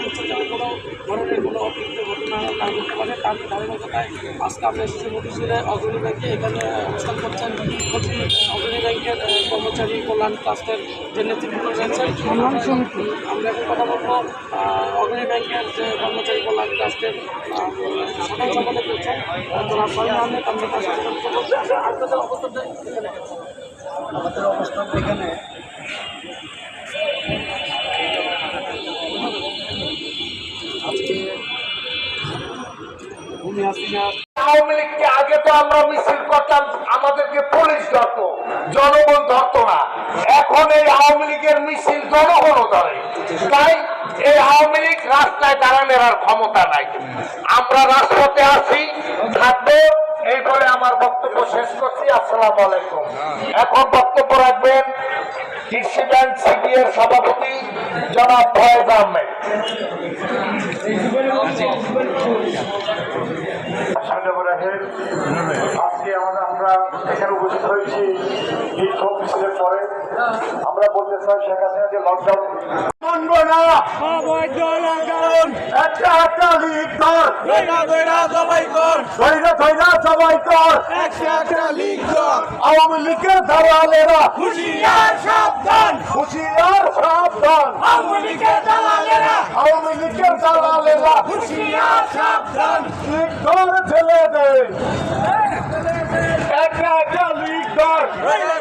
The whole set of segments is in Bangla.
হচ্ছে যেন কোনো ধরনের কোনো অপ্রীতিকর ঘটনা না ঘটতে পারে তার ধারাবাহিকতায় আজকে আমরা এসেছি মতিঝিলে অগ্রণী ব্যাংকে। এখানে অবস্থান করছেন অগ্রণী ব্যাংকের কর্মচারী কল্যাণ ট্রাস্টের যে নেতৃত্ব রয়েছেন। আমরা এখন কথা বলবো অগ্রণী ব্যাংকের যে কর্মচারী কল্যাণ ট্রাস্টের সাধারণ সম্পাদক রয়েছেন জনাব ফাহিম আহমেদ। আমরা তার সাথে আপনাদের অবস্থাটা এখানে আমাদের অবস্থান এখানে আজকে ভূমি হাসিনা আওয়ামী লীগকে আগে তো আমরা মিছিল করতাম, আমাদেরকে পুলিশ ধরতো, জনগণ ধরতো না। এখন এই আওয়ামী লীগের মিছিল জনগণও ধরে, তাই এই আওয়ামী লীগ রাস্তায় দাঁড়ানোর আর ক্ষমতা নাই। আমরা রাজপথে আছি, থাকবো। এই বলে আমার বক্তব্য শেষ করছি। আসসালামু আলাইকুম। এখন বক্তব্য রাখবেন কৃষি ব্যাংক সিবিএর সভাপতি জনাব ফয়েজ আহমেদ। আজকে আমরা এখানে উপস্থিত হয়েছি এই সব মিছিলের পরে আমরা বলতে চাই শেখ হাসিনা যে লকডাউন মানবো না, একটা একটা লিগ কর, সবাই কর, সবাই কর, একটা লিগ কর। আওয়ামী লীগের দালালেরা হুঁশিয়ার সাবধান, হুঁশিয়ার সাবধান। আওয়ামী লীগের দালালেরা হুঁশিয়ার সাবধান। লিগ কর ছেলেদের, একটা একটা লিগ কর, ধৈরা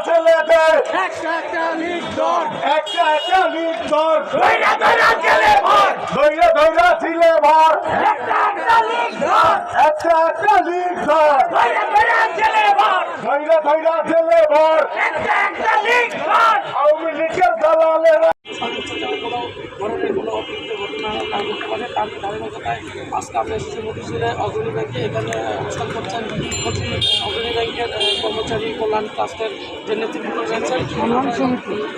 ছেলেদের, একটা লিগ কর, একটা লিগ কর, ধৈরা ছেলে ভর, ধৈরা ছেলে ভর, একটা লিগ কর, একটা লিগ কর, ধৈরা ছেলে ভর, ধৈরা ছেলে ভর, একটা লিগ কর। আওয়ামী লীগের দালালেরা হচ্ছে যেন কোনো ধরনের কোনো অপ্রীতিকর ঘটনা না ঘটতে পারে তার ধারাবাহিকতায় আজকে আমরা এসেছি মতিঝিলে অগ্রণী ব্যাংকে। এখানে অবস্থান করছেন অগ্রণী ব্যাংকের কর্মচারী কল্যাণ ট্রাস্টের যে নেতৃত্ব রয়েছেন।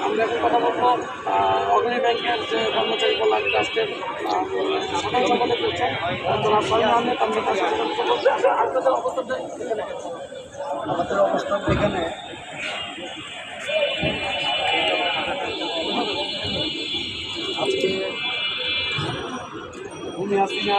আমরা এখন কথা বলবো অগ্রণী ব্যাংকের যে কর্মচারী কল্যাণ ট্রাস্টের সাধারণ সম্পাদক রয়েছেন জনাব ফাহিম আহমেদ। আমরা তার সাথে আপনাদের অবস্থাটা এখানে আমাদের অবস্থান এখানে আজকে ভূমি হাসিনা